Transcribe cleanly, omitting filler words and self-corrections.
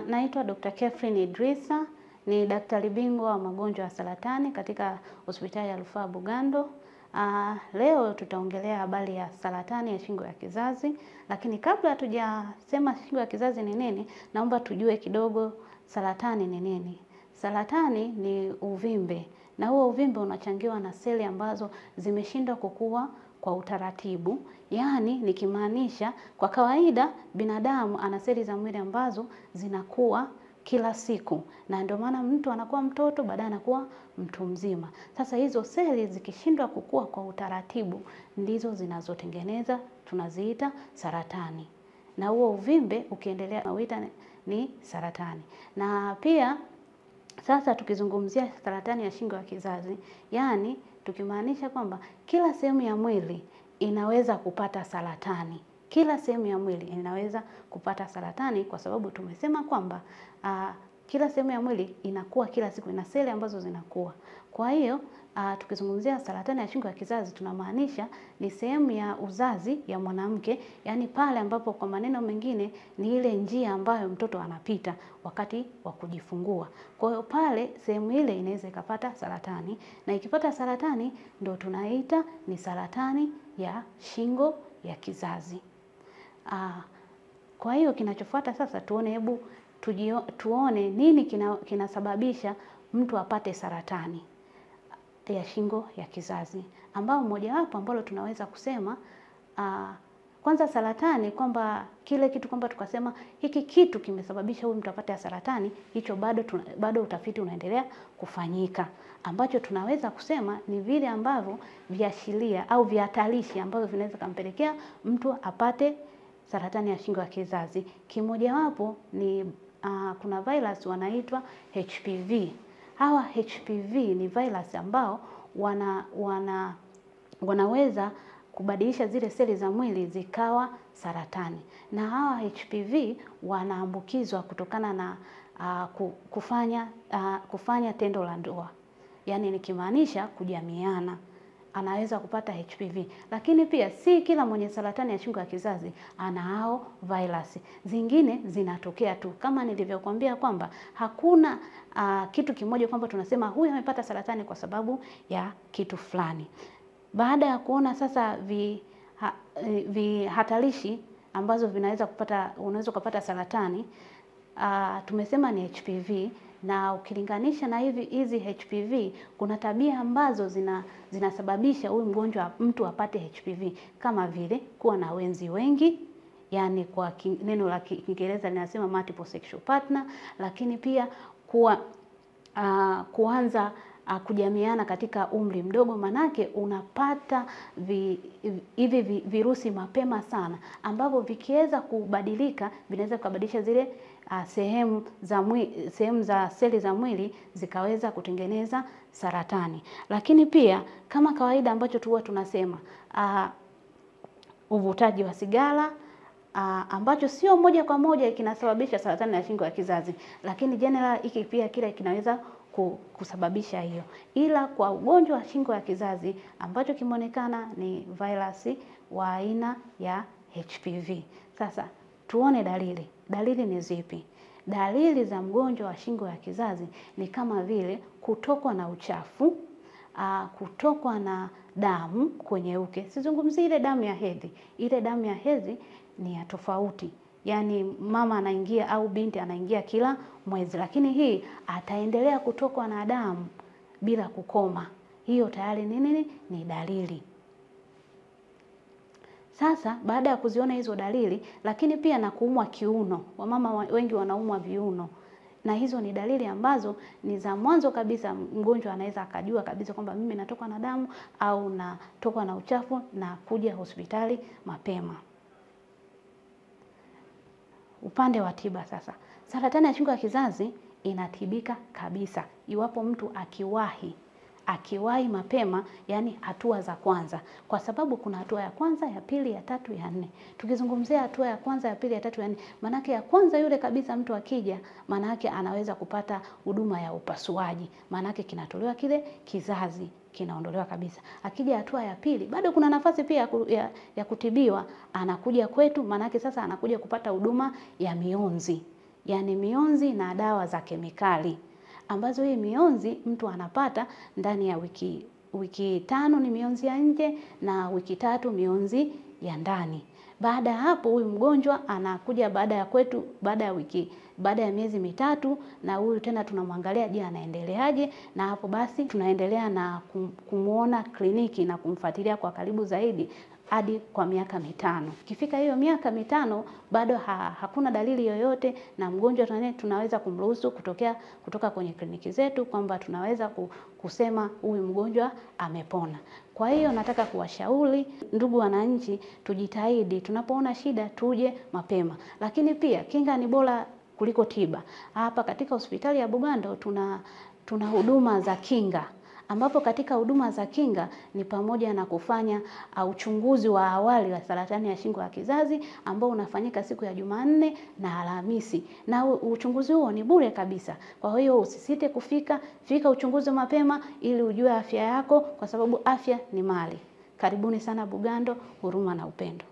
Naitwa Dr. Catherine Idrisa, ni daktari bingwa wa magonjwa ya saratani katika hospitali ya Rufaa Bugando. Leo tutaongelea habari ya saratani ya shingo ya kizazi, lakini kabla hatujasema shingo ya kizazi ni nini, naomba tujue kidogo saratani ni nini. Saratani ni uvimbe, na huo uvimbe unachangiwa na seli ambazo zimeshindwa kukua kwa utaratibu. Yaani nikimaanisha kwa kawaida binadamu ana seli za mwili ambazo zinakuwa kila siku, na ndio maana mtu anakuwa mtoto baadaye anakuwa mtu mzima. Sasa hizo seli zikishindwa kukua kwa utaratibu ndizo zinazotengeneza, tunaziita saratani. Na huo uvimbe ukiendelea nauita ni saratani. Na pia sasa tukizungumzia saratani ya shingo ya kizazi, yani tukimaanisha kwamba kila sehemu ya mwili inaweza kupata saratani. Kila sehemu ya mwili inaweza kupata saratani kwa sababu tumesema kwamba kila sehemu ya mwili inakuwa kila siku, ina seli ambazo zinakuwa. Kwa hiyo tukizungumzia saratani ya shingo ya kizazi tunamaanisha ni sehemu ya uzazi ya mwanamke, yani pale ambapo kwa maneno mengine ni ile njia ambayo mtoto anapita wakati wa kujifungua. Kwa hiyo pale sehemu ile inaweza ikapata saratani, na ikipata saratani ndio tunaita ni saratani ya shingo ya kizazi. Kwa hiyo kinachofuata sasa tuone nini kinasababisha mtu apate saratani ya shingo ya kizazi, ambao mojawapo ambalo tunaweza kusema kwanza saratani, kwamba kile kitu kwamba tukasema hiki kitu kimesababisha huyu mtu apate saratani, hicho bado utafiti unaendelea kufanyika. Ambacho tunaweza kusema ni vile ambavyo viashiria au vihatarishi ambavyo vinaweza kumpelekea mtu apate saratani ya shingo ya kizazi. Kimojawapo ni kuna virus wanaitwa HPV. Hawa HPV ni virus ambao wanaweza kubadilisha zile seli za mwili zikawa saratani. Na hawa HPV wanaambukizwa kutokana na kufanya tendo la ndoa. Yaani nikimaanisha kujamiana, anaweza kupata HPV. Lakini pia si kila mwenye saratani ya shingo ya kizazi ana hao virus. Zingine zinatokea tu. Kama nilivyokuambia kwamba hakuna kitu kimoja kwamba tunasema huyu amepata saratani kwa sababu ya kitu fulani. Baada ya kuona sasa vihatarishi ambazo unaweza kupata saratani, tumesema ni HPV, na ukilinganisha na hizi HPV kuna tabia ambazo zinasababisha huyu mtu apate HPV, kama vile kuwa na wenzi wengi, yani kwa neno la Kiingereza linasema multiple sexual partner, lakini pia kuanza kujamiana katika umri mdogo, manake unapata hivi virusi mapema sana, ambavyo vikiweza kubadilika vinaweza kubadilisha zile sehemu za seli za mwili zikaweza kutengeneza saratani. Lakini pia kama kawaida ambacho huwa tunasema uvutaji wa sigara, ambacho sio moja kwa moja kinasababisha saratani ya shingo ya kizazi, lakini general hiki pia kile kinaweza kusababisha hiyo. Ila kwa ugonjwa wa shingo ya kizazi ambacho kimeonekana ni virus wa aina ya HPV. Sasa tuone dalili. Dalili ni zipi? Dalili za mgonjwa wa shingo ya kizazi ni kama vile kutokwa na uchafu, kutokwa na damu kwenye uke. Sizungumzi ile damu ya hedhi. Ile damu ya hedhi ni ya tofauti. Yani mama anaingia au binti anaingia kila mwezi, lakini hii ataendelea kutokwa na damu bila kukoma. Hiyo tayari ni dalili. Sasa baada ya kuziona hizo dalili, lakini pia na kuumwa kiuno. Wamama wengi wanaumwa viuno. Na hizo ni dalili ambazo ni za mwanzo kabisa, mgonjwa anaweza akajua kabisa kwamba mimi natokwa na damu au natokwa na uchafu, na kuja hospitali mapema. Upande wa tiba sasa. Saratani ya shingo ya kizazi inatibika kabisa iwapo mtu akiwahi mapema, yani hatua za kwanza. Kwa sababu kuna hatua ya kwanza, ya pili, ya tatu, ya nne. Tukizungumzia hatua ya kwanza, ya pili, ya tatu, ya nne, manake ya kwanza yule kabisa mtu akija, manake anaweza kupata huduma ya upasuaji. Manake kinatolewa kile kizazi, kinaondolewa kabisa. Akija hatua ya pili, bado kuna nafasi pia ya kutibiwa, anakuja kwetu, manake sasa anakuja kupata huduma ya mionzi. yani mionzi na dawa za kemikali, ambazo hii mionzi mtu anapata ndani ya wiki 5 ni mionzi ya nje na wiki 3 mionzi ya ndani. Baada ya hapo huyu mgonjwa anakuja baada ya miezi mitatu, na huyu tena tunamwangalia je anaendeleaje, na hapo basi tunaendelea na kumuona kliniki na kumfuatilia kwa karibu zaidi hadi kwa miaka 5. Ikifika hiyo miaka 5 bado hakuna dalili yoyote, na mgonjwa tunaweza kumruhusu kutoka kwenye kliniki zetu, kwamba tunaweza kusema huyu mgonjwa amepona. Kwa hiyo nataka kuwashauri ndugu wananchi, tujitahidi tunapoona shida tuje mapema, lakini pia kinga ni bora kuliko tiba. Hapa katika hospitali ya Bugando tuna huduma za kinga, ambapo katika huduma za kinga ni pamoja na kufanya uchunguzi wa awali wa saratani ya shingo ya kizazi ambao unafanyika siku ya Jumanne na Alhamisi, na uchunguzi huo ni bure kabisa. Kwa hiyo usisite fika uchunguzi mapema ili ujue afya yako, kwa sababu afya ni mali. Karibuni sana Bugando, huruma na upendo.